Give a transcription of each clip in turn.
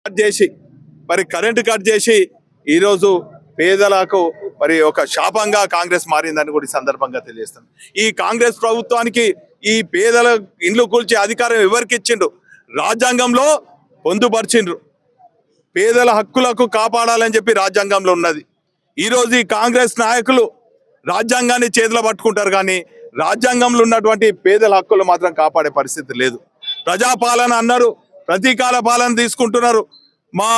Cut చేసి current cut చేసి ఈరోజు పేదలకు ఒక శాపంగా కాంగ్రెస్ మారిందని కూడా ఈ సందర్భంగా తెలియజేస్తాను. ఈ కాంగ్రెస్ ప్రభుత్వానికి ఈ పేదల ఇండ్లు కూల్చే అధికారం ఎవరికి ఇచ్చిండ్రు? రాజ్యాంగంలో పొందుపరిచిండ్రు. పేదల హక్కులకు కాపాడాలని చెప్పి రాజ్యాంగంలో ఉన్నది. ఈరోజు ఈ కాంగ్రెస్ నాయకులు రాజ్యాంగాన్ని చేతిలో పట్టుకుంటారు, కానీ రాజ్యాంగంలో ఉన్నటువంటి పేదల హక్కులు మాత్రం కాపాడే పరిస్థితి లేదు. ప్రజాపాలన అన్నారు, ప్రతీకాల పాలన తీసుకుంటున్నారు. మా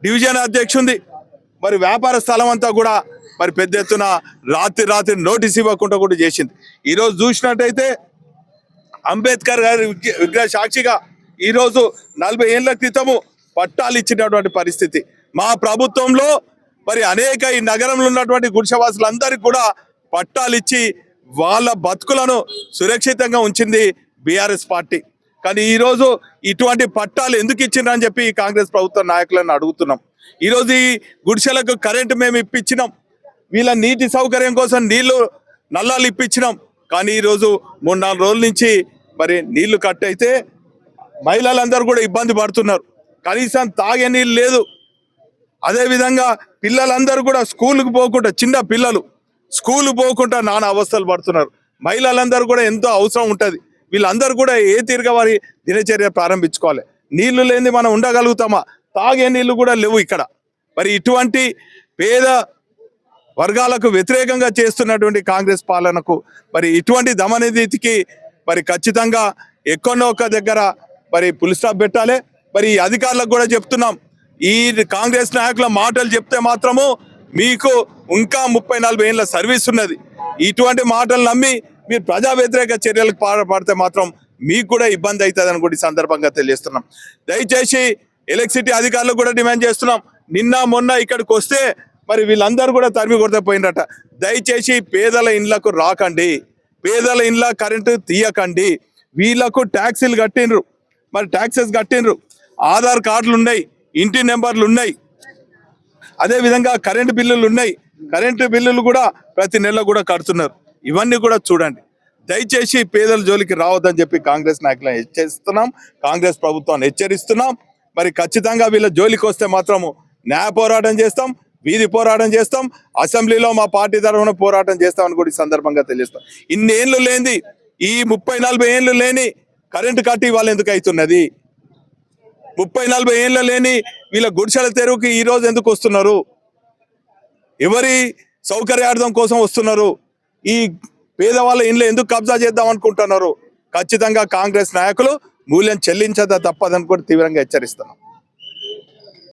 డివిజన్ అధ్యక్షుంది వ్యాపార స్థలం అంతా కూడా పెద్ద ఎత్తున రాత్రి నోటీస్ ఇవ్వకుండా కూడా చేసింది. ఈరోజు చూసినట్టయితే అంబేద్కర్ గారి విగ్రహ సాక్షిగా ఈరోజు 40 ఏళ్ల క్రితము పట్టాలు ఇచ్చినటువంటి పరిస్థితి మా ప్రభుత్వంలో అనేక ఈ నగరంలో ఉన్నటువంటి గుడిసెవాసులందరికీ కూడా పట్టాలు ఇచ్చి వాళ్ళ బతుకులను సురక్షితంగా ఉంచింది బీఆర్ఎస్ పార్టీ. కానీ ఈరోజు ఇటువంటి పట్టాలు ఎందుకు ఇచ్చిండ్రని చెప్పి ఈ కాంగ్రెస్ ప్రభుత్వ నాయకులను అడుగుతున్నాం. ఈరోజు ఈ గుడిసెలకు కరెంటు మేము ఇప్పించినాం, వీళ్ళ నీటి సౌకర్యం కోసం నీళ్లు నల్లాలు ఇప్పించినాం. కానీ ఈరోజు 3-4 రోజుల నుంచి నీళ్లు కట్ అయితే మహిళలందరూ కూడా ఇబ్బంది పడుతున్నారు. కనీసం తాగే నీళ్ళు లేదు. అదేవిధంగా పిల్లలందరూ కూడా స్కూల్కి పోకుండా, చిన్న పిల్లలు స్కూల్ పోకుండా నానా అవస్థలు పడుతున్నారు. మహిళలందరూ కూడా ఎంతో అవసరం ఉంటుంది. వీళ్ళందరూ కూడా ఏ తీరుగా వారి దినచర్య ప్రారంభించుకోవాలి. నీళ్లు లేని మనం ఉండగలుగుతామా? తాగే నీళ్లు కూడా లేవు ఇక్కడ. ఇటువంటి పేద వర్గాలకు వ్యతిరేకంగా చేస్తున్నటువంటి కాంగ్రెస్ పాలనకు ఇటువంటి దమననీతికి ఖచ్చితంగా ఎక్కడో ఒక దగ్గర పులి స్టాప్ పెట్టాలి. ఈ అధికారులకు కూడా చెప్తున్నాం, ఈ కాంగ్రెస్ నాయకుల మాటలు చెప్తే మాత్రము మీకు ఇంకా 30-40 ఏళ్ళ సర్వీస్ ఉన్నది. ఇటువంటి మాటలు నమ్మి మీరు ప్రజా వ్యతిరేక చర్యలకు పాల్పడితే మాత్రం మీకు కూడా ఇబ్బంది అవుతుందని కూడా ఈ సందర్భంగా తెలియజేస్తున్నాం. దయచేసి ఎలక్ట్రిసిటీ అధికారులకు కూడా డిమాండ్ చేస్తున్నాం. నిన్న మొన్న ఇక్కడికి వస్తే వీళ్ళందరూ కూడా తరిమి కొడితే పోయినట. దయచేసి పేదల ఇండ్లకు రాకండి, పేదల ఇండ్ల కరెంటు తీయకండి. వీళ్ళకు ట్యాక్సీలు కట్టిండ్రు, ట్యాక్సెస్ కట్టిండ్రు, ఆధార్ కార్డులు ఉన్నాయి, ఇంటి నెంబర్లు ఉన్నాయి, అదేవిధంగా కరెంటు బిల్లులు ఉన్నాయి. కరెంటు బిల్లులు కూడా ప్రతి నెల కూడా కడుతున్నారు. ఇవన్నీ కూడా చూడండి. దయచేసి పేదల జోలికి రావద్దని చెప్పి కాంగ్రెస్ నాయకులను హెచ్చరిస్తున్నాం, కాంగ్రెస్ ప్రభుత్వాన్ని హెచ్చరిస్తున్నాం. ఖచ్చితంగా వీళ్ళ జోలికి వస్తే మాత్రము న్యాయ పోరాటం చేస్తాం, వీధి పోరాటం చేస్తాం, అసెంబ్లీలో మా పార్టీ తరఫున పోరాటం చేస్తామని కూడా ఈ సందర్భంగా తెలియజేస్తాం. ఇన్ని ఏళ్ళు లేని, ఈ 30-40 ఏళ్ళు లేని కరెంటు కట్టి వాళ్ళు ఎందుకు అవుతున్నది? 30-40 ఏళ్ళు లేని వీళ్ళ గుడిసెల తెరువుకి ఈ రోజు ఎందుకు వస్తున్నారు? ఎవరి సౌకర్యార్థం కోసం వస్తున్నారు? ఈ పేదవాళ్ళ ఇండ్లు ఎందుకు కబ్జా చేద్దాం అనుకుంటున్నారు? ఖచ్చితంగా కాంగ్రెస్ నాయకులు మూల్యం చెల్లించదా తప్పదని కూడా తీవ్రంగా హెచ్చరిస్తున్నాం.